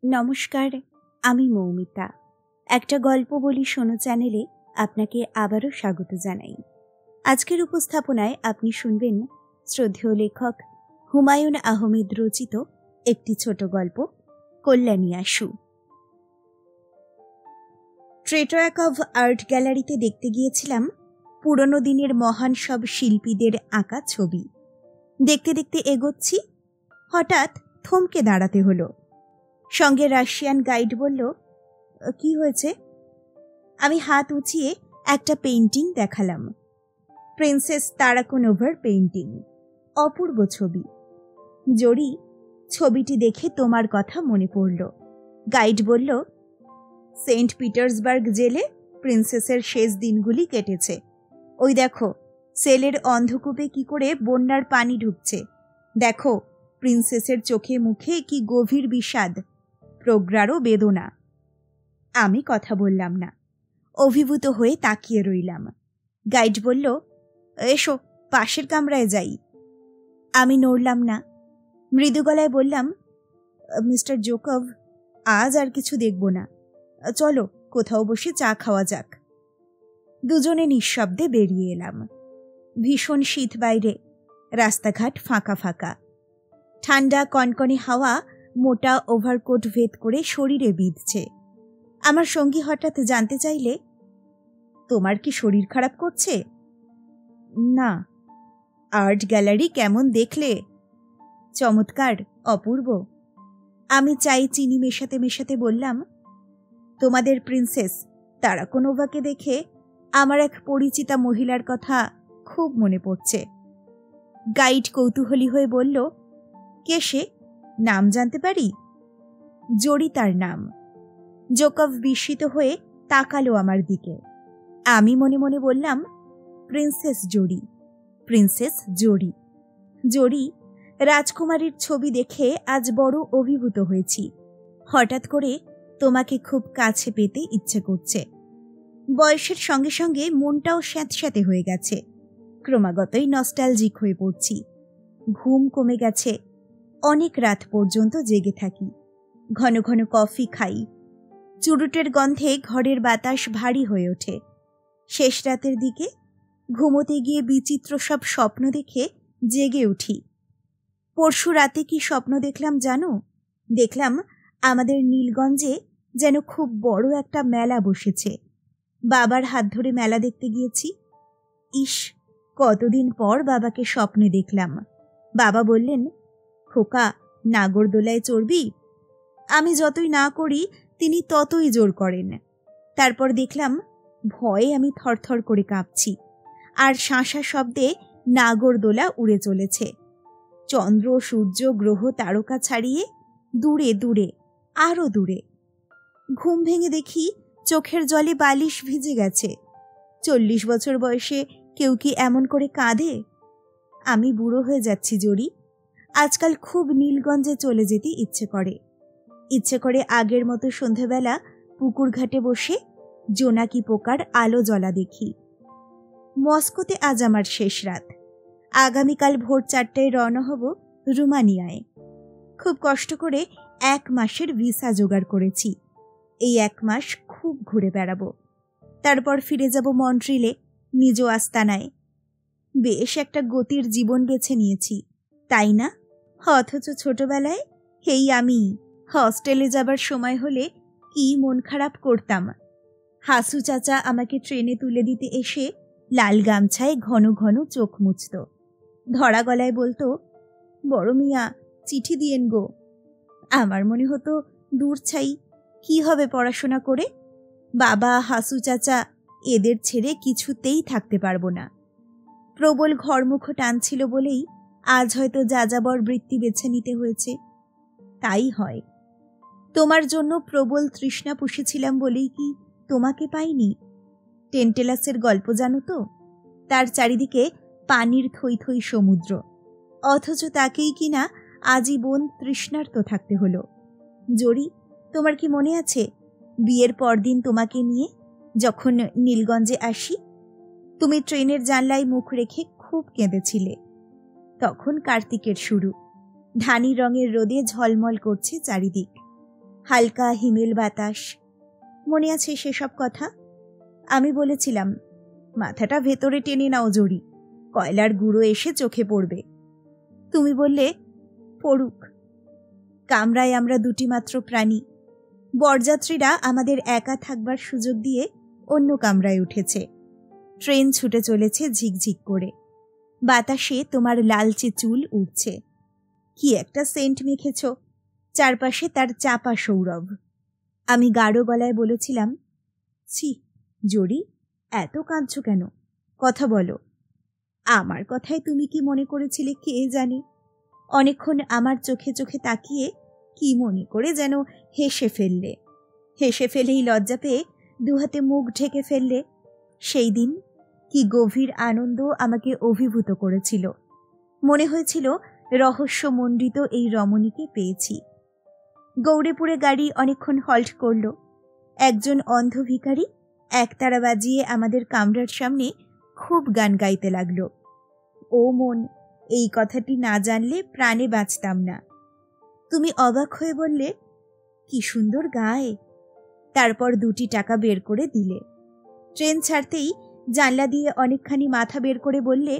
নমস্কার, আমি মৌমিতা। একটা গল্প বলি শোনো চ্যানেলে আপনাকে আবারও স্বাগত জানাই। আজকের উপস্থাপনায় আপনি শুনবেন শ্রদ্ধেয় লেখক হুমায়ুন আহমেদ রচিত একটি ছোট গল্প, কল্যাণী আশু। ট্রেট্রাকভ আর্ট গ্যালারিতে দেখতে গিয়েছিলাম পুরনো দিনের মহান সব শিল্পীদের আঁকা ছবি। দেখতে দেখতে এগোচ্ছি, হঠাৎ থমকে দাঁড়াতে হলো। সঙ্গে রাশিয়ান গাইড বলল, কি হয়েছে? আমি হাত উঁচিয়ে একটা পেইন্টিং দেখালাম। প্রিন্সেস তারাকোনোভার পেইন্টিং, অপূর্ব ছবি। জরি, ছবিটি দেখে তোমার কথা মনে পড়ল। গাইড বলল, সেন্ট পিটার্সবার্গ জেলে প্রিন্সেসের শেষ দিনগুলি কেটেছে। ওই দেখো, সেলের অন্ধকূপে কি করে বন্যার পানি ঢুকছে। দেখো, প্রিন্সেসের চোখে মুখে কি গভীর বিষাদ, প্রগাঢ় বেদনা। আমি কথা বললাম না, অভিভূত হয়ে তাকিয়ে রইলাম। গাইড বলল, এসো পাশের কামরায় যাই। আমি নড়লাম না, মৃদু গলায় বললাম, মিস্টার জোকভ, আজ আর কিছু দেখব না, চলো কোথাও বসে চা খাওয়া যাক। দুজনে নিঃশব্দে বেরিয়ে এলাম। ভীষণ শীত বাইরে, রাস্তাঘাট ফাঁকা ফাঁকা। ঠান্ডা কনকনে হাওয়া মোটা ওভারকোট ভেদ করে শরীরে বিঁধছে। আমার সঙ্গী হঠাৎ জানতে চাইলে, তোমার কি শরীর খারাপ করছে? না। আর্ট গ্যালারি কেমন দেখলে? চমৎকার, অপূর্ব। আমি চাই চিনি মেশাতে মেশাতে বললাম, তোমাদের প্রিন্সেস তারাকোনোভাকে দেখে আমার এক পরিচিতা মহিলার কথা খুব মনে পড়ছে। গাইড কৌতূহলী হয়ে বলল, কে সে? নাম জানতে পারি? জরি তার নাম। জোকভ বিস্মিত হয়ে তাকালো আমার দিকে। আমি মনে মনে বললাম, প্রিন্সেস জরি, প্রিন্সেস জরি। জরি, রাজকুমারীর ছবি দেখে আজ বড় অভিভূত হয়েছি। হঠাৎ করে তোমাকে খুব কাছে পেতে ইচ্ছে করছে। বয়সের সঙ্গে সঙ্গে মনটাও স্যাঁতস্যাঁতে হয়ে গেছে। ক্রমাগতই নস্টালজিক হয়ে পড়ছি। ঘুম কমে গেছে। অনেক রাত পর্যন্ত জেগে থাকি। ঘন ঘন কফি খাই। চুরুটের গন্ধে ঘরের বাতাস ভারী হয়ে ওঠে। শেষ রাতের দিকে ঘুমোতে গিয়ে বিচিত্র সব স্বপ্ন দেখে জেগে উঠি। পরশু রাতে কি স্বপ্ন দেখলাম জানো? দেখলাম আমাদের নীলগঞ্জে যেন খুব বড় একটা মেলা বসেছে। বাবার হাত ধরে মেলা দেখতে গিয়েছি। ইস, কতদিন পর বাবাকে স্বপ্নে দেখলাম। বাবা বললেন, খোকা, নাগরদোলায় চড়বি? আমি যতই না করি তিনি ততই জোর করেন। তারপর দেখলাম ভয়ে আমি থরথর করে কাঁপছি, আর শাঁসা শব্দে নাগরদোলা উড়ে চলেছে। চন্দ্র, সূর্য, গ্রহ, তারকা ছাড়িয়ে দূরে দূরে, আরো দূরে। ঘুম ভেঙে দেখি চোখের জলে বালিশ ভিজে গেছে। 40 বছর বয়সে কেউ কি এমন করে কাঁদে? আমি বুড়ো হয়ে যাচ্ছি জরি। আজকাল খুব নীলগঞ্জে চলে যেতে ইচ্ছে করে আগের মতো সন্ধেবেলা পুকুর ঘাটে বসে জোনাকি পোকার আলো জ্বলা দেখি। মস্কোতে আজ আমার শেষ রাত। আগামীকাল ভোর 4টায় রওনা হব রুমানিয়ায়। খুব কষ্ট করে 1 মাসের ভিসা জোগাড় করেছি। এই 1 মাস খুব ঘুরে বেড়াবো। তারপর ফিরে যাব মন্ট্রিলে, নিজ আস্তানায়। বেশ একটা গতির জীবন বেছে নিয়েছি, তাই না? অথচ ছোটবেলায় হেই আমি হস্টেলে যাবার সময় হলে কি মন খারাপ করতাম। হাসু চাচা আমাকে ট্রেনে তুলে দিতে এসে লাল গামছায় ঘন ঘন চোখ মুছত। ধরা গলায় বলতো, বড় মিয়া, চিঠি দিয়েন গো। আমার মনে হতো, দূর ছাই, কি হবে পড়াশোনা করে? বাবা, হাসু চাচা, এদের ছেড়ে কিছুতেই থাকতে পারবো না। প্রবল ঘরমুখ টানছিল বলেই আজ হয়তো যাযাবর বৃত্তি বেছে নিতে হয়েছে। তাই হয়। তোমার জন্য প্রবল তৃষ্ণা পুষেছিলাম বলেই কি তোমাকে পাইনি? টেন্টেলাসের গল্প জানো তো? তার চারিদিকে পানির থই থই সমুদ্র, অথচ তাকেই কিনা আজীবন তৃষ্ণার্ত থাকতে হলো। জরি, তোমার কি মনে আছে বিয়ের পরদিন তোমাকে নিয়ে যখন নীলগঞ্জে আসি, তুমি ট্রেনের জানলায় মুখ রেখে খুব কেঁদেছিলে। তখন কার্তিকের শুরু। ধানি রঙের রোদে ঝলমল করছে চারিদিক। হালকা হিমেল বাতাস। মনে আছে সেসব কথা? আমি বলেছিলাম, মাথাটা ভেতরে টেনে নাও জড়ি, কয়লার গুঁড়ো এসে চোখে পড়বে। তুমি বললে, পড়ুক। কামরায় আমরা দুটি মাত্র প্রাণী। বরযাত্রীরা আমাদের একা থাকবার সুযোগ দিয়ে অন্য কামরায় উঠেছে। ট্রেন ছুটে চলেছে ঝিকঝিক করে। বাতাসে তোমার লালচে চুল উঠছে। কি একটা সেন্ট মেখেছ, চারপাশে তার চাপা সৌরভ। আমি গাঢ় গলায় বলেছিলাম, ছি জড়ি, এত কাঁদছ কেন? কথা বলো। আমার কথায় তুমি কি মনে করেছিলে কে জানে। অনেকক্ষণ আমার চোখে চোখে তাকিয়ে কি মনে করে যেন হেসে ফেললে। হেসে ফেলেই লজ্জা পেয়ে দুহাতে মুখ ঢেকে ফেললে। সেই দিন কি গভীর আনন্দ আমাকে অভিভূত করেছিল। মনে হয়েছিল রহস্যমণ্ডিত এই রমণীকে পেয়েছি। গৌরীপুরে গাড়ি অনেকক্ষণ হল্ট করল। একজন অন্ধ ভিখারি একতারা বাজিয়ে আমাদের কামরার সামনে খুব গান গাইতে লাগল। ও মন, এই কথাটি না জানলে প্রাণে বাঁচতাম না। তুমি অবাক হয়ে বললে, কি সুন্দর গায়। তারপর 2টি টাকা বের করে দিলে। ট্রেন ছাড়তেই জানলা দিয়ে অনেকখানি মাথা বের করে বললে,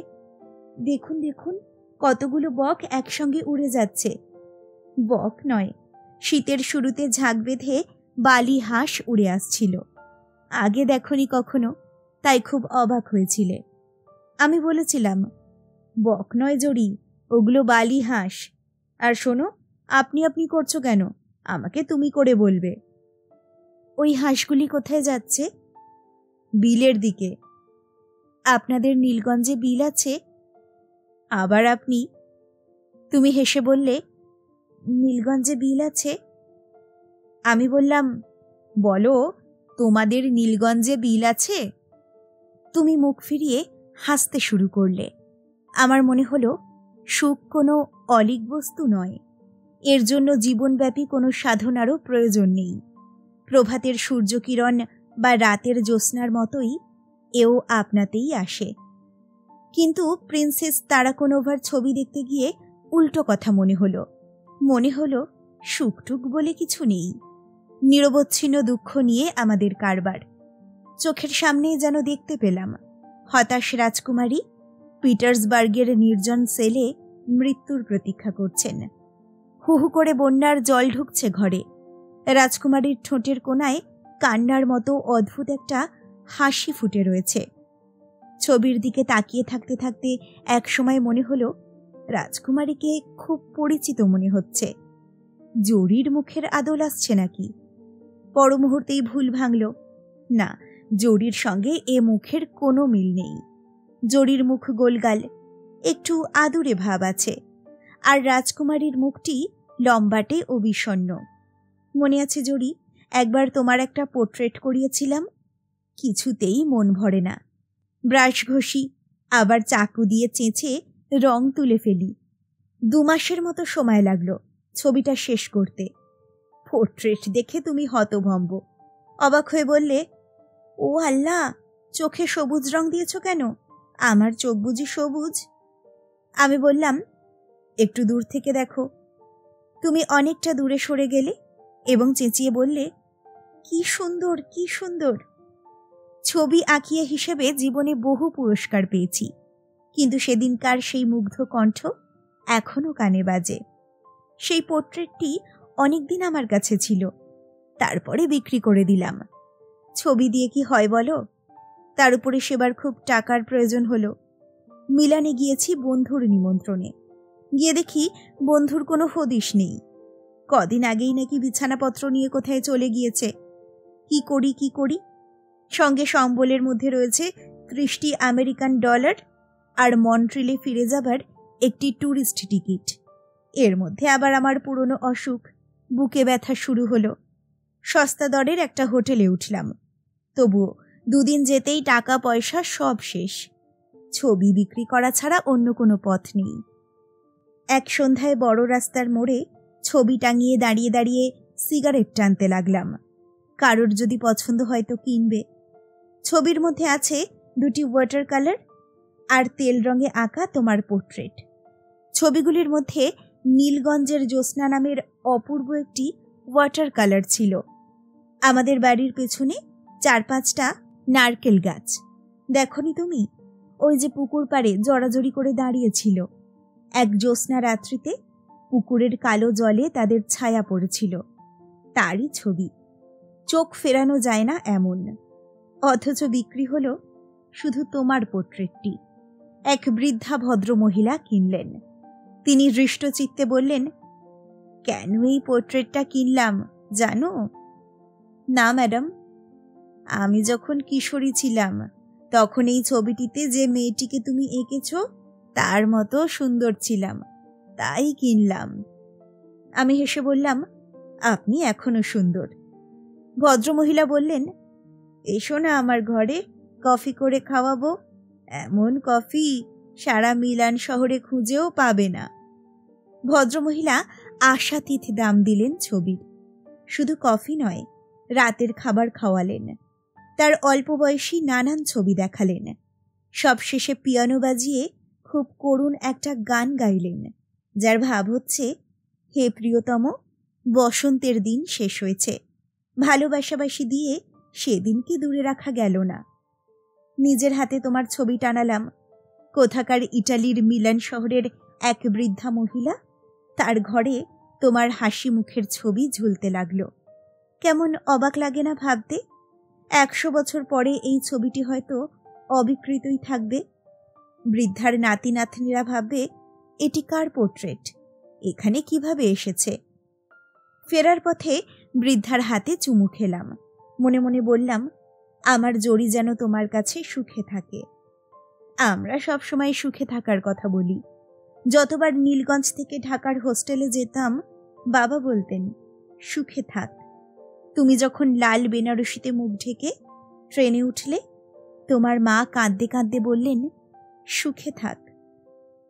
দেখুন দেখুন, কতগুলো বক একসঙ্গে উড়ে যাচ্ছে। বক নয়, শীতের শুরুতে ঝাঁক বেঁধে বালি হাঁস উড়ে আসছিল। আগে দেখনি কখনো, তাই খুব অবাক হয়েছিলে। আমি বলেছিলাম, বক নয় জড়ি, ওগুলো বালি হাঁস। আর শোনো, আপনি আপনি করছো কেন? আমাকে তুমি করে বলবে। ওই হাঁসগুলি কোথায় যাচ্ছে? বিলের দিকে। আপনাদের নীলগঞ্জে বিল আছে? আবার আপনি? তুমি হেসে বললে, নীলগঞ্জে বিল আছে। আমি বললাম, বলো, তোমাদের নীলগঞ্জে বিল আছে? তুমি মুখ ফিরিয়ে হাসতে শুরু করলে। আমার মনে হলো, সুখ কোনো অলীক বস্তু নয়, এর জন্য জীবনব্যাপী কোনো সাধনারও প্রয়োজন নেই। প্রভাতের সূর্যকিরণ বা রাতের জ্যোৎস্নার মতোই এও আপনাতেই আসে। কিন্তু প্রিন্সেস তারাকোনোভার ছবি দেখতে গিয়ে উল্টো কথা মনে হলো। মনে হলো সুখটুক বলে কিছু নেই, নিরবচ্ছিন্ন দুঃখ নিয়ে আমাদের কারবার। চোখের সামনে যেন দেখতে পেলাম হতাশ রাজকুমারী পিটার্সবার্গের নির্জন সেলে মৃত্যুর প্রতীক্ষা করছেন। হু হু করে বন্যার জল ঢুকছে ঘরে। রাজকুমারীর ঠোঁটের কোণায় কান্নার মতো অদ্ভুত একটা হাসি ফুটে রয়েছে। ছবির দিকে তাকিয়ে থাকতে থাকতে এক সময় মনে হলো, রাজকুমারীকে খুব পরিচিত মনে হচ্ছে। জড়ির মুখের আদল আসছে নাকি? পর মুহূর্তেই ভুল ভাঙল। না, জড়ির সঙ্গে এ মুখের কোনো মিল নেই। জড়ির মুখ গোলগাল, একটু আদুরে ভাব আছে, আর রাজকুমারীর মুখটি লম্বাটে ও বিষণ্ণ। মনে আছে জড়ি, একবার তোমার একটা পোর্ট্রেট করিয়েছিলাম? কিছুতেই মন ভরে না। ব্রাশ ঘষি, আবার চাকু দিয়ে চেঁচে রং তুলে ফেলি। 2 মাসের মতো সময় লাগলো ছবিটা শেষ করতে। পোর্ট্রেট দেখে তুমি হতভম্ব। অবাক হয়ে বললে, ও আল্লাহ, চোখে সবুজ রং দিয়েছ কেন? আমার চোখ বুঝি সবুজ? আমি বললাম, একটু দূর থেকে দেখো। তুমি অনেকটা দূরে সরে গেলে এবং চেঁচিয়ে বললে, কি সুন্দর, কি সুন্দর। ছবি আঁকিয়ে হিসেবে জীবনে বহু পুরস্কার পেয়েছি, কিন্তু সেদিনকার সেই মুগ্ধ কণ্ঠ এখনো কানে বাজে। সেই পোর্ট্রেটটি অনেকদিন আমার কাছে ছিল, তারপরে বিক্রি করে দিলাম। ছবি দিয়ে কি হয় বলো? তার উপরে সেবার খুব টাকার প্রয়োজন হলো। মিলানে গিয়েছি বন্ধুর নিমন্ত্রণে। গিয়ে দেখি বন্ধুর কোনো হদিশ নেই। কদিন আগেই নাকি বিছানাপত্র নিয়ে কোথায় চলে গিয়েছে। কি করি? সঙ্গে সম্বলের মধ্যে রয়েছে 30টি আমেরিকান ডলার আর মন্ট্রিলে ফিরে যাবার একটি ট্যুরিস্ট টিকিট। এর মধ্যে আবার আমার পুরনো অসুখ, বুকে ব্যথা শুরু হলো। সস্তা দরের একটা হোটেলে উঠলাম। তবুও 2 দিন যেতেই টাকা পয়সা সব শেষ। ছবি বিক্রি করা ছাড়া অন্য কোনো পথ নেই। এক সন্ধ্যায় বড় রাস্তার মোড়ে ছবি টাঙিয়ে দাঁড়িয়ে দাঁড়িয়ে সিগারেট টানতে লাগলাম। কারোর যদি পছন্দ হয় তো কিনবে। ছবির মধ্যে আছে 2টি ওয়াটার কালার আর তেল রঙে আঁকা তোমার পোর্ট্রেট। ছবিগুলির মধ্যে নীলগঞ্জের জ্যোৎস্না নামের অপূর্ব একটি ওয়াটার কালার ছিল। আমাদের বাড়ির পেছনে 4-5টা নারকেল গাছ। দেখনি তুমি? ওই যে পুকুর পাড়ে জড়াজড়ি করে দাঁড়িয়েছিল। এক জ্যোৎস্না রাত্রিতে পুকুরের কালো জলে তাদের ছায়া পড়েছিল। তারই ছবি। চোখ ফেরানো যায় না এমন। অথচ বিক্রি হলো শুধু তোমার পোর্ট্রেটটি। এক বৃদ্ধা ভদ্রমহিলা কিনলেন। তিনি হৃষ্টচিত্তে বললেন, কেন এই পোর্ট্রেটটা কিনলাম জানো? না ম্যাডাম, আমি যখন কিশোরী ছিলাম তখন এই ছবিটিতে যে মেয়েটিকে তুমি এঁকেছ তার মতো সুন্দর ছিলাম, তাই কিনলাম। আমি হেসে বললাম, আপনি এখনো সুন্দর। ভদ্রমহিলা বললেন, এসো না আমার ঘরে, কফি করে খাওয়াবো। এমন কফি সারা মিলান শহরে খুঁজেও পাবে না। ভদ্রমহিলা আশাতীত দাম দিলেন ছবির। শুধু কফি নয়, রাতের খাবার খাওয়ালেন। তার অল্প বয়সী নানান ছবি দেখালেন। সবশেষে পিয়ানো বাজিয়ে খুব করুণ একটা গান গাইলেন, যার ভাব হচ্ছে, হে প্রিয়তম, বসন্তের দিন শেষ হয়েছে, ভালোবাসাবাসি দিয়ে সেদিনকে দূরে রাখা গেল না। নিজের হাতে তোমার ছবি টানালাম। কোথাকার ইটালির মিলান শহরের এক বৃদ্ধা মহিলা, তার ঘরে তোমার হাসি মুখের ছবি ঝুলতে লাগলো। কেমন অবাক লাগে না ভাবতে? 100 বছর পরে এই ছবিটি হয়তো অবিকৃতই থাকবে। বৃদ্ধার নাতি নাতনিরা ভাববে, এটি কার পোর্ট্রেট, এখানে কিভাবে এসেছে? ফেরার পথে বৃদ্ধার হাতে চুমু খেলাম। মনে মনে বললাম, আমার জড়ি যেন তোমার কাছে সুখে থাকে। আমরা সবসময় সুখে থাকার কথা বলি। যতবার নীলগঞ্জ থেকে ঢাকার হোস্টেলে যেতাম, বাবা বলতেন, সুখে থাক। তুমি যখন লাল বেনারসিতে মুখ ঢেকে ট্রেনে উঠলে, তোমার মা কাঁদতে কাঁদতে বললেন, সুখে থাক।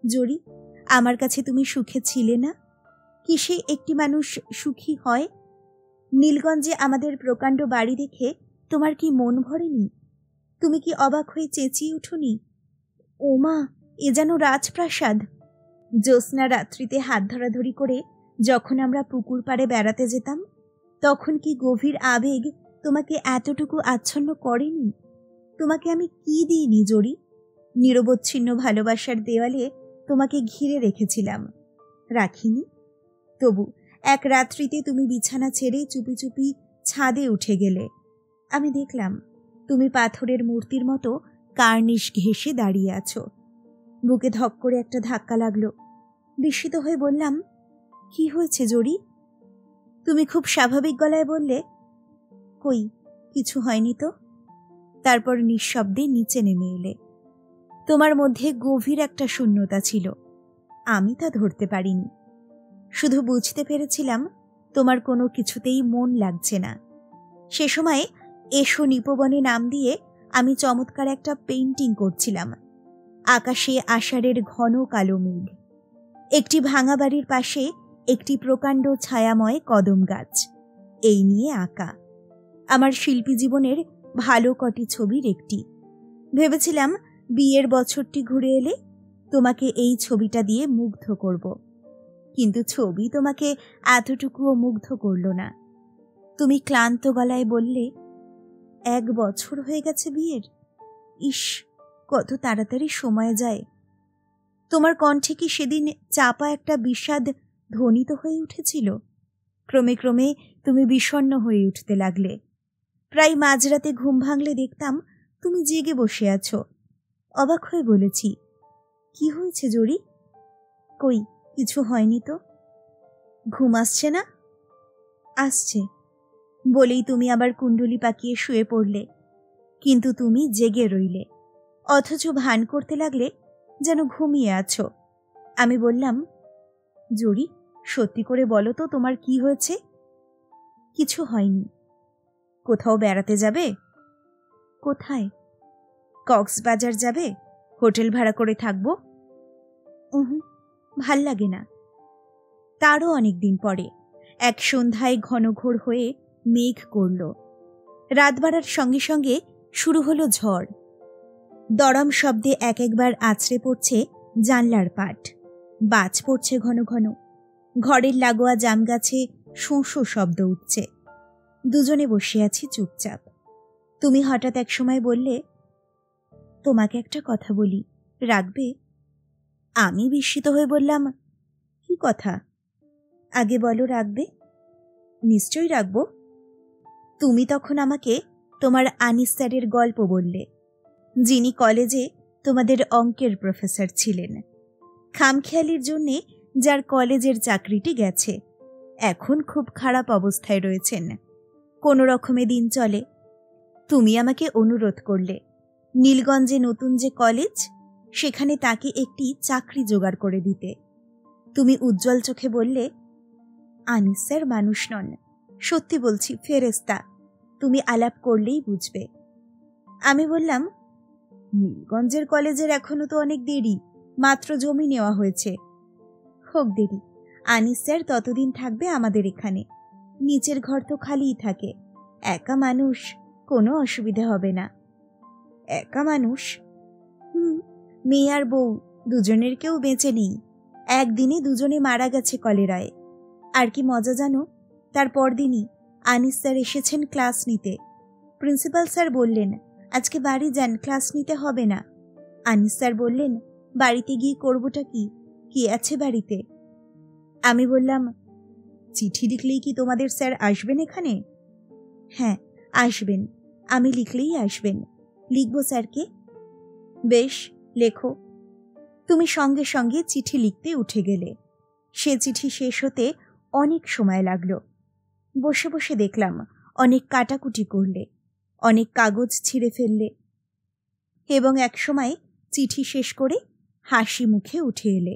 জড়ি, আমার কাছে তুমি সুখে ছিলে না? কিসে একটি মানুষ সুখী হয়? নীলগঞ্জে আমাদের প্রকাণ্ড বাড়ি দেখে তোমার কি মন ভরেনি? তুমি কি অবাক হয়ে চেঁচিয়ে উঠোনি, ওমা, এ যেন রাজপ্রাসাদ? জ্যোৎস্না রাত্রিতে হাত ধরাধরি করে যখন আমরা পুকুর পাড়ে বেড়াতে যেতাম, তখন কি গভীর আবেগ তোমাকে এতটুকু আচ্ছন্ন করেনি? তোমাকে আমি কি দিইনি জড়ি? নিরবচ্ছিন্ন ভালোবাসার দেওয়ালে তোমাকে ঘিরে রেখেছিলাম, রাখিনি? তবু এক রাত্রিতে তুমি বিছানা ছেড়ে চুপি চুপি ছাদে উঠে গেলে। আমি দেখলাম তুমি পাথরের মূর্তির মতো কার্নিশ ঘেঁষে দাঁড়িয়ে আছো। বুকে ধক করে একটা ধাক্কা লাগলো। বিস্মিত হয়ে বললাম, কি হয়েছে জড়ি? তুমি খুব স্বাভাবিক গলায় বললে, কই, কিছু হয়নি তো। তারপর নিঃশব্দে নিচে নেমে এলে। তোমার মধ্যে গভীর একটা শূন্যতা ছিল, আমি তা ধরতে পারিনি। শুধু বুঝতে পেরেছিলাম তোমার কোনো কিছুতেই মন লাগছে না। সে সময় এসো নিপবনে নাম দিয়ে আমি চমৎকার একটা পেইন্টিং করছিলাম। আকাশে আষাঢ়ের ঘন কালো মেঘ, একটি ভাঙা বাড়ির পাশে একটি প্রকাণ্ড ছায়াময় কদম গাছ, এই নিয়ে আঁকা। আমার শিল্পী জীবনের ভালো কটি ছবির একটি। ভেবেছিলাম বিয়ের বছরটি ঘুরে এলে তোমাকে এই ছবিটা দিয়ে মুগ্ধ করব, কিন্তু ছবি তোমাকে এতটুকুও মুগ্ধ করল না। তুমি ক্লান্ত গলায় বললে, 1 বছর হয়ে গেছে বিয়ের। ইস, কত তাড়াতাড়ি সময় যায়। তোমার কণ্ঠে কি সেদিন চাপা একটা বিষাদ ধ্বনিত হয়ে উঠেছিল? ক্রমে ক্রমে তুমি বিষণ্ণ হয়ে উঠতে লাগলে। প্রায় মাঝরাতে ঘুম ভাঙলে দেখতাম তুমি জেগে বসে আছো। অবাক হয়ে বলেছি, কি হয়েছে জড়ি? কই, কিছু হয়নি তো। ঘুম আসছে না? আসছে বলেই তুমি আবার কুণ্ডলি পাকিয়ে শুয়ে পড়লে, কিন্তু তুমি জেগে রইলে, অথচ ভান করতে লাগলে যেন ঘুমিয়ে আছো। আমি বললাম, জড়ি, সত্যি করে বলো তো তোমার কি হয়েছে? কিছু হয়নি। কোথাও বেড়াতে যাবে? কোথায়? কক্সবাজার যাবে? হোটেল ভাড়া করে থাকবো? ভাল লাগে না। তারও অনেকদিন পরে এক সন্ধ্যায় ঘনঘোর হয়ে মেঘ করল। রাত বাড়ার সঙ্গে সঙ্গে শুরু হলো ঝড়। দরম শব্দে এক একবার আছড়ে পড়ছে জানলার পাট। বাজ পড়ছে ঘন ঘন। ঘরের লাগোয়া জাম গাছে শোঁ শোঁ শব্দ উঠছে। দুজনে বসে আছি চুপচাপ। তুমি হঠাৎ এক সময় বললে, তোমাকে একটা কথা বলি, রাখবে? আমি বিস্মিত হয়ে বললাম, কি কথা? আগে বলো, রাখবে? নিশ্চয়ই রাখব। তুমি তখন আমাকে তোমার আনিস স্যারের গল্প বললে, যিনি কলেজে তোমাদের অঙ্কের প্রফেসর ছিলেন। খামখেয়ালির জন্যে যার কলেজের চাকরিটি গেছে, এখন খুব খারাপ অবস্থায় রয়েছেন, কোনো রকমে দিন চলে। তুমি আমাকে অনুরোধ করলে নীলগঞ্জে নতুন যে কলেজ, সেখানে তাকে একটি চাকরি জোগাড় করে দিতে। তুমি উজ্জ্বল চোখে বললে, আনিস স্যার মানুষ নন, সত্যি বলছি, ফেরেস্তা। তুমি আলাপ করলেই বুঝবে। আমি বললাম, নীলগঞ্জের কলেজের এখনো তো অনেক দেরি, মাত্র জমি নেওয়া হয়েছে। হোক দেরি, আনিস স্যার ততদিন থাকবে আমাদের এখানে। নিচের ঘর তো খালিই থাকে, একা মানুষ, কোনো অসুবিধা হবে না। একা মানুষ? মেয়ে আর বউ দুজনের কেউ বেঁচে নেই। একদিনে দুজনে মারা গেছে কলেরায়। আর কি মজা জানো, তার পরদিনই আনিস স্যার এসেছেন ক্লাস নিতে। প্রিন্সিপাল স্যার বললেন, আজকে বাড়ি যান, ক্লাস নিতে হবে না। আনিস স্যার বললেন, বাড়িতে গিয়ে করবোটা কি, কি আছে বাড়িতে? আমি বললাম, চিঠি লিখলেই কি তোমাদের স্যার আসবেন এখানে? হ্যাঁ আসবেন, আমি লিখলেই আসবেন। লিখব স্যারকে? বেশ, লেখো। তুমি সঙ্গে সঙ্গে চিঠি লিখতে উঠে গেলে। সে চিঠি শেষ হতে অনেক সময় লাগলো। বসে বসে দেখলাম অনেক কাটাকুটি করলে, অনেক কাগজ ছিঁড়ে ফেললে, এবং একসময় চিঠি শেষ করে হাসি মুখে উঠে এলে।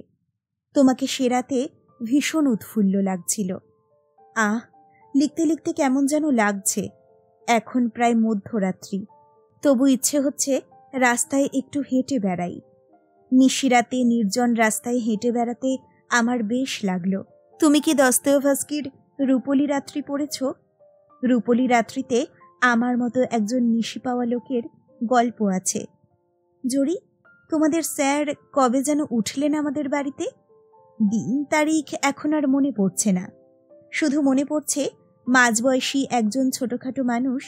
তোমাকে সেরাতে ভীষণ উৎফুল্ল লাগছিল। লিখতে লিখতে কেমন যেন লাগছে। এখন প্রায় মধ্যরাত্রি, তবু ইচ্ছে হচ্ছে রাস্তায় একটু হেঁটে বেড়াই। নিশিরাতে নির্জন রাস্তায় হেঁটে বেড়াতে আমার বেশ লাগলো। তুমি কি দস্তয়েভস্কির রূপলী রাত্রি পড়েছ? রূপলী রাত্রিতে আমার মতো একজন নিশি পাওয়া লোকের গল্প আছে। জরি, তোমাদের স্যার কবে যেন উঠলেন আমাদের বাড়িতে? দিন তারিখ এখন আর মনে পড়ছে না, শুধু মনে পড়ছে মাঝবয়সী একজন ছোটখাটো মানুষ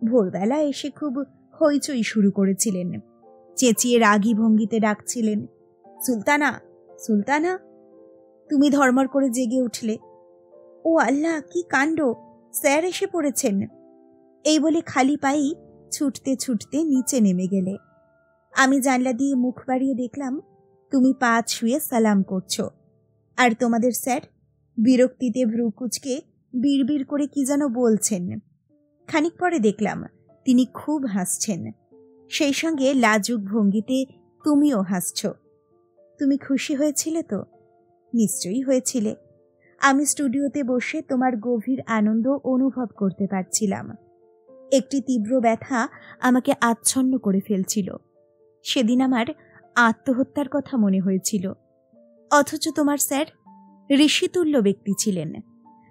ভোরবেলা এসে খুব হইচই শুরু করেছিলেন। চেঁচিয়ে রাগী ভঙ্গিতে ডাকছিলেন, সুলতানা, সুলতানা। তুমি ধর্মর করে জেগে উঠলে, ও আল্লাহ, কি কাণ্ড, স্যার এসে পড়েছেন। এই বলে খালি পায়েই ছুটতে ছুটতে নিচে নেমে গেলে। আমি জানলা দিয়ে মুখ বাড়িয়ে দেখলাম তুমি পা ছুঁয়ে সালাম করছো, আর তোমাদের স্যার বিরক্তিতে ভ্রু কুঁচকে বিড়বিড় করে কি যেন বলছেন। খানিক পরে দেখলাম তিনি খুব হাসছেন, সেই সঙ্গে লাজুক ভঙ্গিতে তুমিও হাসছ। তুমি খুশি হয়েছিলে তো? নিশ্চয়ই হয়েছিলে। আমি স্টুডিওতে বসে তোমার গভীর আনন্দ অনুভব করতে পারছিলাম। একটি তীব্র ব্যথা আমাকে আচ্ছন্ন করে ফেলছিল। সেদিন আমার আত্মহত্যার কথা মনে হয়েছিল। অথচ তোমার স্যার ঋষিতুল্য ব্যক্তি ছিলেন।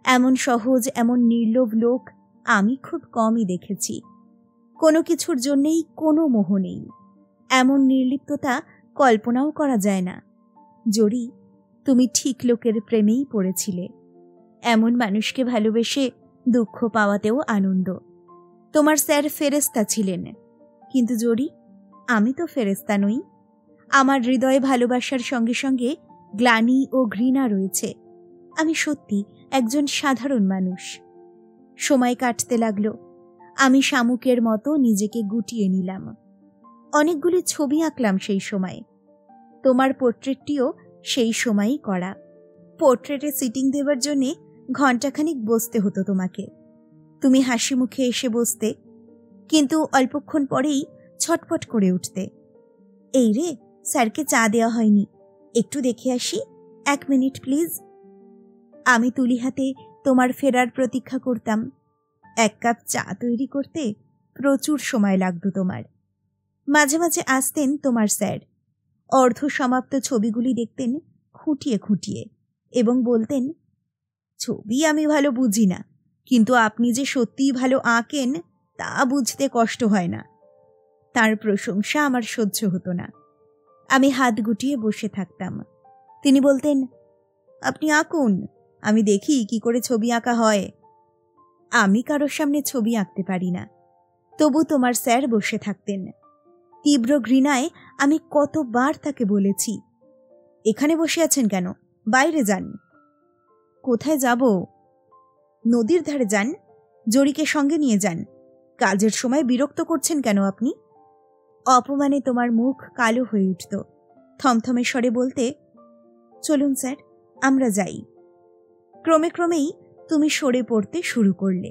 এমন সহজ, এমন নির্লোভ লোক আমি খুব কমই দেখেছি। কোনো কিছুর জন্যেই কোনো মোহ নেই, এমন নির্লিপ্ততা কল্পনাও করা যায় না। জরি, তুমি ঠিক লোকের প্রেমেই পড়েছিলে। এমন মানুষকে ভালোবেসে দুঃখ পাওয়াতেও আনন্দ। তোমার স্যার ফেরেস্তা ছিলেন, কিন্তু জরি, আমি তো ফেরেস্তা নই। আমার হৃদয়ে ভালোবাসার সঙ্গে সঙ্গে গ্লানি ও ঘৃণা রয়েছে। আমি সত্যি একজন সাধারণ মানুষ। সময় কাটতে লাগলো। আমি শামুকের মতো নিজেকে গুটিয়ে নিলাম। অনেকগুলি ছবি আঁকলাম সেই সময়। তোমার পোর্ট্রেটটিও সেই সময়ই করা। পোর্ট্রেটে সিটিং দেবার জন্যে ঘণ্টাখানিক বসতে হতো তোমাকে। তুমি হাসি মুখে এসে বসতে, কিন্তু অল্পক্ষণ পরেই ছটফট করে উঠতে। এই রে, স্যারকে চা দেওয়া হয়নি, একটু দেখে আসি, 1 মিনিট প্লিজ। আমি তুলি হাতে তোমার ফেরার প্রতীক্ষা করতাম। 1 কাপ চা তৈরি করতে প্রচুর সময় লাগতো তোমার। মাঝে মাঝে আসতেন তোমার স্যার, অর্ধ সমাপ্ত ছবিগুলি দেখতেন খুঁটিয়ে খুঁটিয়ে, এবং বলতেন, ছবি আমি ভালো বুঝি না, কিন্তু আপনি যে সত্যিই ভালো আঁকেন তা বুঝতে কষ্ট হয় না। তার প্রশংসা আমার সহ্য হতো না। আমি হাত গুটিয়ে বসে থাকতাম। তিনি বলতেন, আপনি আঁকুন, আমি দেখি কি করে ছবি আঁকা হয়। আমি কারোর সামনে ছবি আঁকতে পারি না। তবু তোমার স্যার বসে থাকতেন। তীব্র ঘৃণায় আমি কতবার তাকে বলেছি, এখানে বসে আছেন কেন, বাইরে যান। কোথায় যাব? নদীর ধারে যান, জরিকে সঙ্গে নিয়ে যান। কাজের সময় বিরক্ত করছেন কেন আপনি? অপমানে তোমার মুখ কালো হয়ে উঠত। থমথমে স্বরে বলতে, চলুন স্যার, আমরা যাই। ক্রমে ক্রমেই তুমি সরে পড়তে শুরু করলে।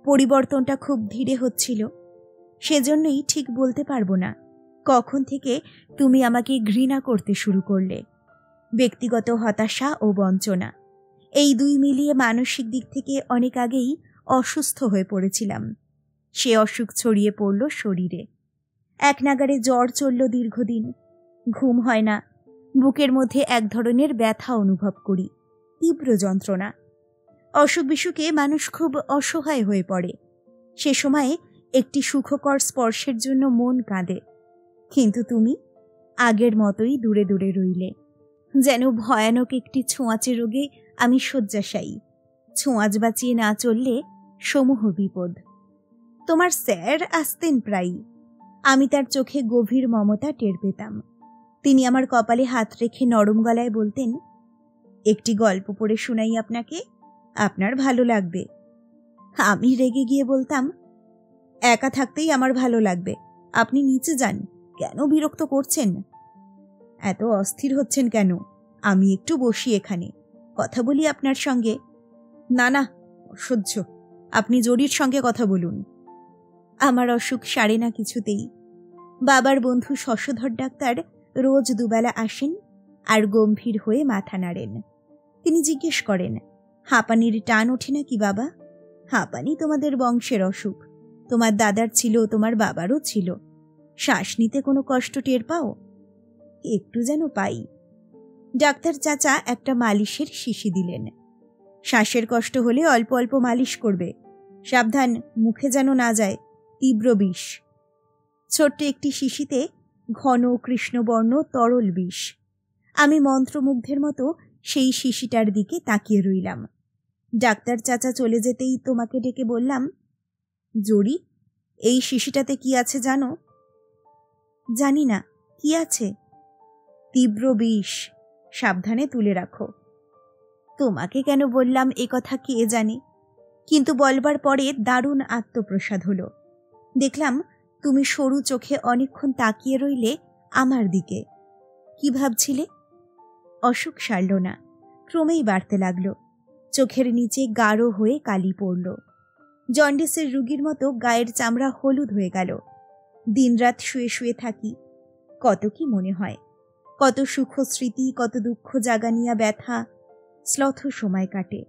পরিবর্তনটা খুব ধীরে হচ্ছিল, সেজন্যই ঠিক বলতে পারবো না কখন থেকে তুমি আমাকে ঘৃণা করতে শুরু করলে। ব্যক্তিগত হতাশা ও বঞ্চনা, এই দুই মিলিয়ে মানসিক দিক থেকে অনেক আগেই অসুস্থ হয়ে পড়েছিলাম। সে অসুখ ছড়িয়ে পড়ল শরীরে। এক নাগারে জ্বর চলল দীর্ঘদিন। ঘুম হয় না, বুকের মধ্যে এক ধরনের ব্যথা অনুভব করি, তীব্র যন্ত্রণা। অসুখ বিসুখে মানুষ খুব অসহায় হয়ে পড়ে। সে সময়ে একটি সুখকর স্পর্শের জন্য মন কাঁদে। কিন্তু তুমি আগের মতোই দূরে দূরে রইলে। যেন ভয়ানক একটি ছোঁয়াচে রোগে আমি শয্যাশায়ী। ছোঁয়াচ বাঁচিয়ে না চললে সমূহ বিপদ। তোমার স্যার আসতেন প্রায়ই। আমি তার চোখে গভীর মমতা টের পেতাম। তিনি আমার কপালে হাত রেখে নরম গলায় বলতেন, একটি গল্প পড়ে শোনাই আপনাকে, আপনার ভালো লাগবে। আমি রেগে গিয়ে বলতাম, একা থাকতেই আমার ভালো লাগবে, আপনি নিচে যান, কেন বিরক্ত করছেন? এত অস্থির হচ্ছেন কেন? আমি একটু বসি এখানে, কথা বলি আপনার সঙ্গে। না না, অসহ্য, আপনি জরির সঙ্গে কথা বলুন। আমার অসুখ সারে না কিছুতেই। বাবার বন্ধু শশধর ডাক্তার রোজ দুবেলা আসেন আর গম্ভীর হয়ে মাথা নাড়েন। তিনি জিজ্ঞেস করেন, হাঁপানির টান ওঠে নাকি বাবা? হাঁপানি তোমাদের বংশের অসুখ, তোমার দাদার ছিল, তোমার বাবারও ছিল। শ্বাস নিতে কোনো কষ্ট টের পাও? একটু যেন পাই। ডাক্তার চাচা একটা মালিশের শিশি দিলেন। শ্বাসের কষ্ট হলে অল্প অল্প মালিশ করবে, সাবধান মুখে যেন না যায়, তীব্র বিষ। ছোট্ট একটি শিশিতে ঘন কৃষ্ণবর্ণ তরল বিষ। আমি মন্ত্রমুগ্ধের মতো সেই শিশিটার দিকে তাকিয়ে রইলাম। ডাক্তার চাচা চলে যেতেই তোমাকে ডেকে বললাম, জরি, এই শিশিটাতে কি আছে জানো? জানি না, কি আছে? তীব্র বিষ, সাবধানে তুলে রাখো। তোমাকে কেন বললাম এ কথা কে জানে, কিন্তু বলবার পরে দারুণ আত্মপ্রসাদ হলো। দেখলাম তুমি সরু চোখে অনেকক্ষণ তাকিয়ে রইলে আমার দিকে। কি ভাবছিলে? অসুখ সারল না, ক্রমেই বাড়তে লাগলো। চোখের নিচে গাঢ় হয়ে কালি পড়ল। জন্ডিসের রোগীর মতো গায়ের চামড়া হলুদ হয়ে গেল। দিনরাত শুয়ে শুয়ে থাকি, কত কি মনে হয়, কত সুখ স্মৃতি, কত দুঃখ জাগানিয়া ব্যথা, শ্লথ সময় কাটে।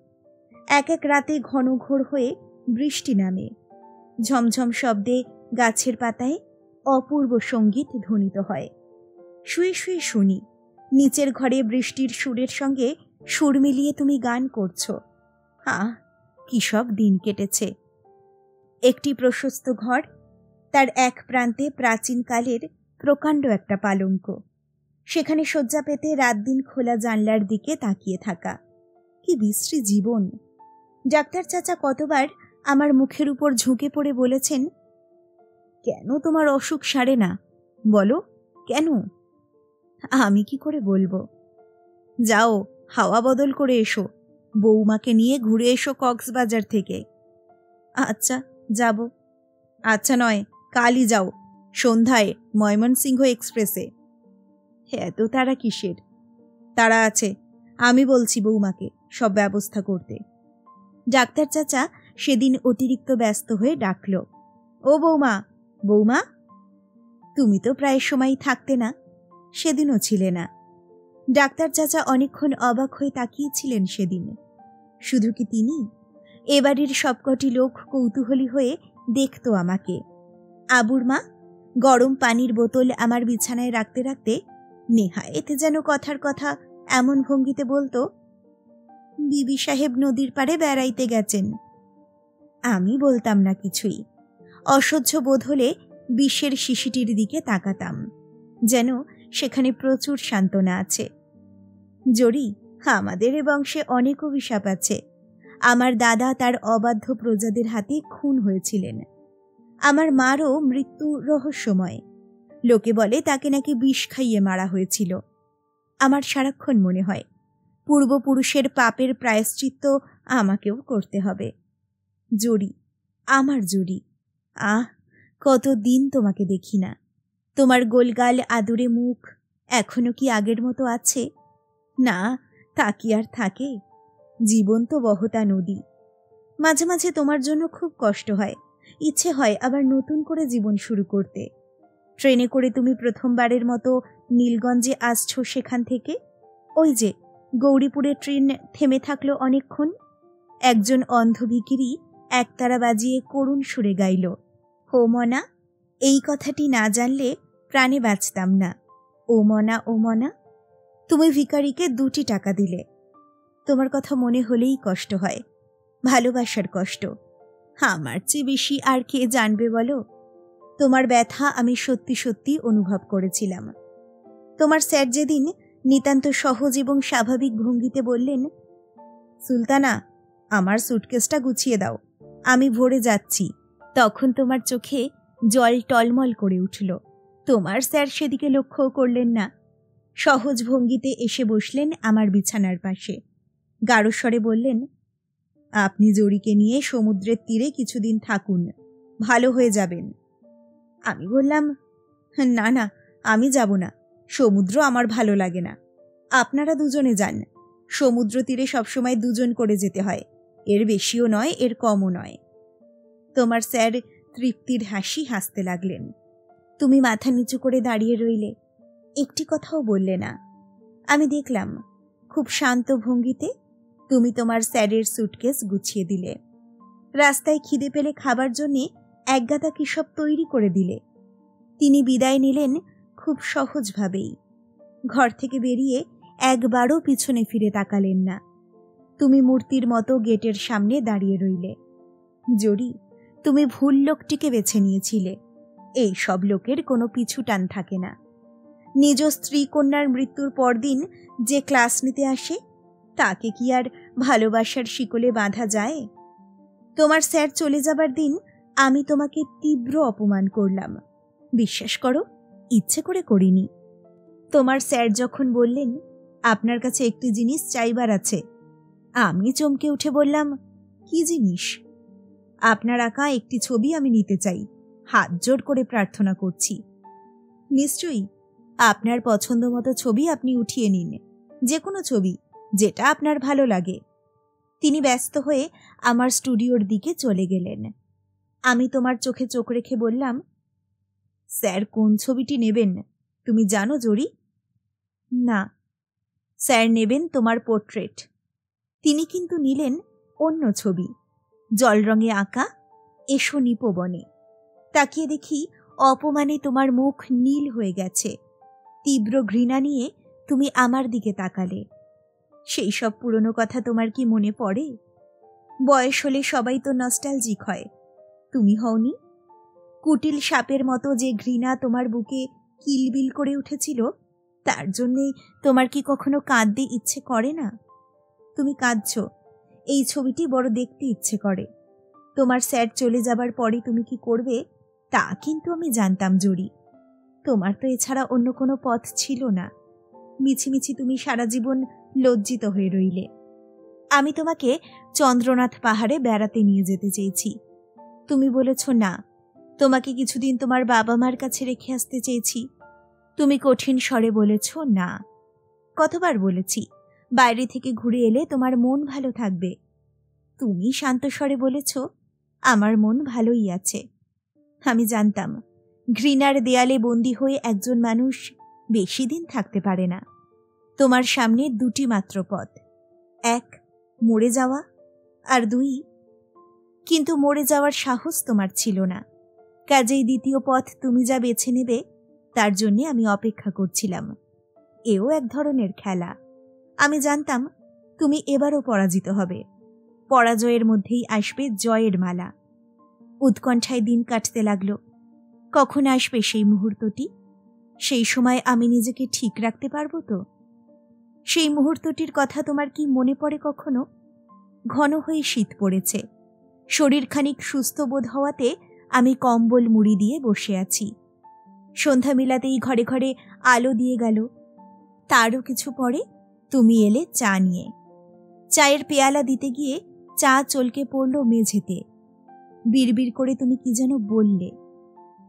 এক এক রাতে ঘন ঘোর হয়ে বৃষ্টি নামে। ঝমঝম শব্দে গাছের পাতায় অপূর্ব সঙ্গীত ধ্বনিত হয়। শুয়ে শুয়ে শুনি, নিচের ঘরে বৃষ্টির সুরের সঙ্গে সুর মিলিয়ে তুমি গান করছো। কি সব দিন কেটেছে। একটি প্রশস্ত ঘর, তার এক প্রান্তে প্রাচীনকালের প্রকাণ্ড একটা পালঙ্ক। সেখানে শয্যা পেতে রাত দিন খোলা জানলার দিকে তাকিয়ে থাকা। কি বিশ্রী জীবন! ডাক্তার চাচা কতবার আমার মুখের উপর ঝুঁকে পড়ে বলেছেন, কেন তোমার অসুখ সারে না, বলো কেন? আমি কি করে বলবো? যাও, হাওয়া বদল করে এসো, বৌমাকে নিয়ে ঘুরে এসো কক্সবাজার থেকে। আচ্ছা যাব। আচ্ছা নয়, কালই যাও, সন্ধ্যায় ময়মনসিংহ এক্সপ্রেসে। এত তারা কিসের? তারা আছে, আমি বলছি বৌমাকে সব ব্যবস্থা করতে। ডাক্তার চাচা সেদিন অতিরিক্ত ব্যস্ত হয়ে ডাকল, ও বৌমা, বৌমা। তুমি তো প্রায় সময়ই থাকতে না, সেদিনও ছিলে না। ডাক্তার চাচা অনেকক্ষণ অবাক হয়ে তাকিয়েছিলেন সেদিন। শুধু কি তিনি, এ বাড়ির সবকটি লোক কৌতূহলী হয়ে দেখত আমাকে। আবুর মা গরম পানির বোতল আমার বিছানায় রাখতে রাখতে নেহায়েত যেন কথার কথা এমন ভঙ্গিতে বলতো, বিবি সাহেব নদীর পাড়ে বেড়াইতে গেছেন। আমি বলতাম না কিছুই। অসহ্য বোধ হলে বিষের শিশিটির দিকে তাকাতাম, যেন সেখানে প্রচুর সান্ত্বনা আছে। জরি, আমাদের এ বংশে অনেক অভিশাপ আছে। আমার দাদা তার অবাধ্য প্রজাদের হাতে খুন হয়েছিলেন। আমার মারও মৃত্যু রহস্যময়। লোকে বলে তাকে নাকি বিষ খাইয়ে মারা হয়েছিল। আমার সারাক্ষণ মনে হয় পূর্বপুরুষের পাপের প্রায়শ্চিত্ত আমাকেও করতে হবে। জড়ি, আমার জড়ি, আহ, কতদিন তোমাকে দেখি না। তোমার গোলগাল আদুরে মুখ এখনো কি আগের মতো আছে? না, তা কি আর থাকে? জীবন তো বহতা নদী। মাঝে মাঝে তোমার জন্য খুব কষ্ট হয়, ইচ্ছে হয় আবার নতুন করে জীবন শুরু করতে। ট্রেনে করে তুমি প্রথমবারের মতো নীলগঞ্জে আসছো, সেখান থেকে ওই যে গৌরীপুরে ট্রেন থেমে থাকলো অনেকক্ষণ। একজন অন্ধ ভিখিরি একতারা বাজিয়ে করুণ সুরে গাইল, ও মনা। এই কথাটি না জানলে প্রাণে বাঁচতাম না। ও মনা, ও মনা। তুমি ভিখারিকে 2টি টাকা দিলে। তোমার কথা মনে হলেই কষ্ট হয়, ভালোবাসার কষ্ট। আমার চেয়ে বেশি আর কে জানবে বলো? তোমার ব্যথা আমি সত্যি সত্যি অনুভব করেছিলাম। তোমার স্যার যেদিন নিতান্ত সহজ এবং স্বাভাবিক ভঙ্গিতে বললেন, সুলতানা, আমার সুটকেসটা গুছিয়ে দাও, আমি ভোরে যাচ্ছি, তখন তোমার চোখে জল টলমল করে উঠল। তোমার স্যার সেদিকে লক্ষ্যও করলেন না। সহজ ভঙ্গিতে এসে বসলেন আমার বিছানার পাশে। গাঢ় স্বরে বললেন, আপনি জড়িকে নিয়ে সমুদ্রের তীরে কিছুদিন থাকুন, ভালো হয়ে যাবেন। আমি বললাম, না না, আমি যাব না। সমুদ্র আমার ভালো লাগে না। আপনারা দুজনে যান। সমুদ্র তীরে সবসময় 2 জন করে যেতে হয়, এর বেশিও নয়, এর কমও নয়। তোমার স্যার তৃপ্তির হাসি হাসতে লাগলেন। তুমি মাথা নিচু করে দাঁড়িয়ে রইলে, একটি কথাও বললে না। আমি দেখলাম খুব শান্ত ভঙ্গিতে তুমি তোমার স্যারের সুটকেস গুছিয়ে দিলে। রাস্তায় খিদে পেলে খাবার জন্যে একগাদা কি সব তৈরি করে দিলে। তিনি বিদায় নিলেন খুব সহজভাবেই। ঘর থেকে বেরিয়ে একবারও পিছনে ফিরে তাকালেন না। তুমি মূর্তির মতো গেটের সামনে দাঁড়িয়ে রইলে। জড়ি, তুমি ভুল লোকটিকে বেছে নিয়েছিলে। এই সব লোকের কোনো পিছু টান থাকে না। নিজ স্ত্রী কন্যার মৃত্যুর পরদিন যে ক্লাস নিতে আসে, তাকে কি আর ভালোবাসার শিকলে বাঁধা যায়? তোমার স্যার চলে যাবার দিন আমি তোমাকে তীব্র অপমান করলাম। বিশ্বাস করো, ইচ্ছে করে করিনি। তোমার স্যার যখন বললেন, আপনার কাছে একটি জিনিস চাইবার আছে, আমি চমকে উঠে বললাম, কি জিনিস? আপনার আঁকা একটি ছবি আমি নিতে চাই, হাত জোড় করে প্রার্থনা করছি। নিশ্চয়ই, আপনার পছন্দ মতো ছবি আপনি উঠিয়ে নিন, যে কোনো ছবি, যেটা আপনার ভালো লাগে। তিনি ব্যস্ত হয়ে আমার স্টুডিওর দিকে চলে গেলেন। আমি তোমার চোখে চোখ রেখে বললাম, স্যার কোন ছবিটি নেবেন তুমি জানো জড়ি? না। স্যার নেবেন তোমার পোর্ট্রেট। তিনি কিন্তু নিলেন অন্য ছবি, জল রঙে আঁকা, এসো নিপবনে। তাকিয়ে দেখি অপমানে তোমার মুখ নীল হয়ে গেছে। তীব্র ঘৃণা নিয়ে তুমি আমার দিকে তাকালে। সেই সব পুরনো কথা তোমার কি মনে পড়ে? বয়স হলে সবাই তো নস্টালজিক হয়, তুমি হওনি? কুটিল সাপের মতো যে ঘৃণা তোমার বুকে কিলবিল করে উঠেছিল, তার জন্যে তোমার কি কখনো কাঁদতে ইচ্ছে করে না? তুমি কাঁদছ, এই ছবিটি বড় দেখতে ইচ্ছে করে। তোমার স্যার চলে যাবার পরে তুমি কি করবে তা কিন্তু আমি জানতাম জড়ি। তোমার তো এছাড়া অন্য কোনো পথ ছিল না। মিছিমিছি তুমি সারা জীবন লজ্জিত হয়ে রইলে। আমি তোমাকে চন্দ্রনাথ পাহাড়ে বেড়াতে নিয়ে যেতে চেয়েছি, তুমি বলেছ না। তোমাকে কিছুদিন তোমার বাবা মার কাছে রেখে আসতে চেয়েছি, তুমি কঠিন স্বরে বলেছ না। কতবার বলেছি বাইরে থেকে ঘুরে এলে তোমার মন ভালো থাকবে, তুমি শান্ত স্বরে বলেছ আমার মন ভালোই আছে। আমি জানতাম ঘৃণার দেয়ালে বন্দী হয়ে একজন মানুষ বেশি দিন থাকতে পারে না। তোমার সামনে 2টি মাত্র পথ, 1 মরে যাওয়া, আর 2 কিন্তু মরে যাওয়ার সাহস তোমার ছিল না। কাজেই দ্বিতীয় পথ তুমি যা বেছে নেবে তার জন্য আমি অপেক্ষা করছিলাম। এও এক ধরনের খেলা। আমি জানতাম তুমি এবারও পরাজিত হবে। পরাজয়ের মধ্যেই আসবে জয়ের মালা। উৎকণ্ঠায় দিন কাটতে লাগল। কখন আসবে সেই মুহূর্তটি? সেই সময় আমি নিজেকে ঠিক রাখতে পারবো তো? সেই মুহূর্তটির কথা তোমার কি মনে পড়ে কখনো? ঘন হয়ে শীত পড়েছে। শরীর খানিক সুস্থ বোধ হওয়াতে আমি কম্বল মুড়ি দিয়ে বসে আছি। সন্ধ্যা মিলাতেই ঘরে ঘরে আলো দিয়ে গেল। তারও কিছু পরে তুমি এলে চা নিয়ে। চায়ের পেয়ালা দিতে গিয়ে চা চলকে পড়ল মেঝেতে। বিড়বিড় করে তুমি কি যেন বললে।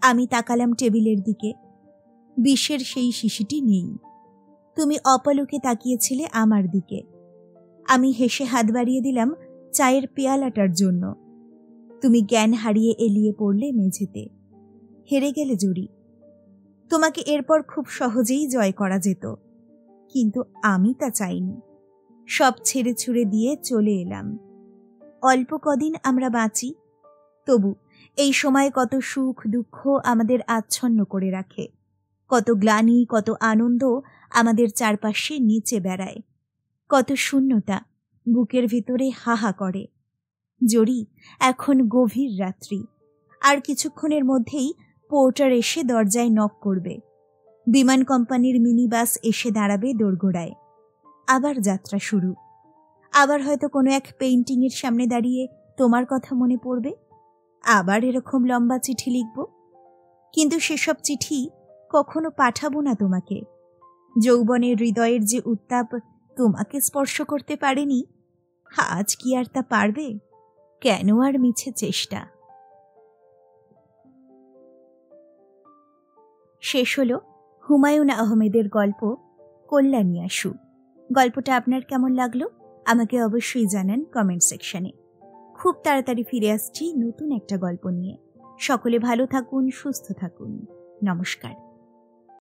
আমি তাকালাম টেবিলের দিকে। বিষের সেই শিশিটি নেই। তুমি অপলকে তাকিয়েছিলে আমার দিকে। আমি হেসে হাত বাড়িয়ে দিলাম চায়ের পেয়ালাটার জন্য। তুমি জ্ঞান হারিয়ে এলিয়ে পড়লে মেঝেতে। হেরে গেলে জুড়ি। তোমাকে এরপর খুব সহজেই জয় করা যেত, কিন্তু আমি তা চাইনি। সব ছেড়ে ছুড়ে দিয়ে চলে এলাম। অল্প কদিন আমরা বাঁচি, তবু এই সময় কত সুখ দুঃখ আমাদের আচ্ছন্ন করে রাখে, কত গ্লানি কত আনন্দ আমাদের চারপাশে নিচে বেড়ায়, কত শূন্যতা বুকের ভিতরে হাহা করে। জড়ি, এখন গভীর রাত্রি। আর কিছুক্ষণের মধ্যেই পোর্টার এসে দরজায় নক করবে। বিমান কোম্পানির মিনি বাস এসে দাঁড়াবে দোরগোড়ায়। আবার যাত্রা শুরু। আবার হয়তো কোনো এক পেইন্টিংয়ের সামনে দাঁড়িয়ে তোমার কথা মনে পড়বে। আবার এরকম লম্বা চিঠি লিখব, কিন্তু সেসব চিঠি কখনো পাঠাবো না তোমাকে। যৌবনের হৃদয়ের যে উত্তাপ তোমাকে স্পর্শ করতে পারেনি, আজ কি আর তা পারবে? কেন আর মিছে চেষ্টা? শেষ হলো হুমায়ুন আহমেদের গল্প কল্যাণী আশু। গল্পটা আপনার কেমন লাগলো আমাকে অবশ্যই জানান কমেন্ট সেকশনে। খুব তাড়াতাড়ি ফিরে আসছি নতুন একটা গল্প নিয়ে। সকলে ভালো থাকুন, সুস্থ থাকুন। নমস্কার।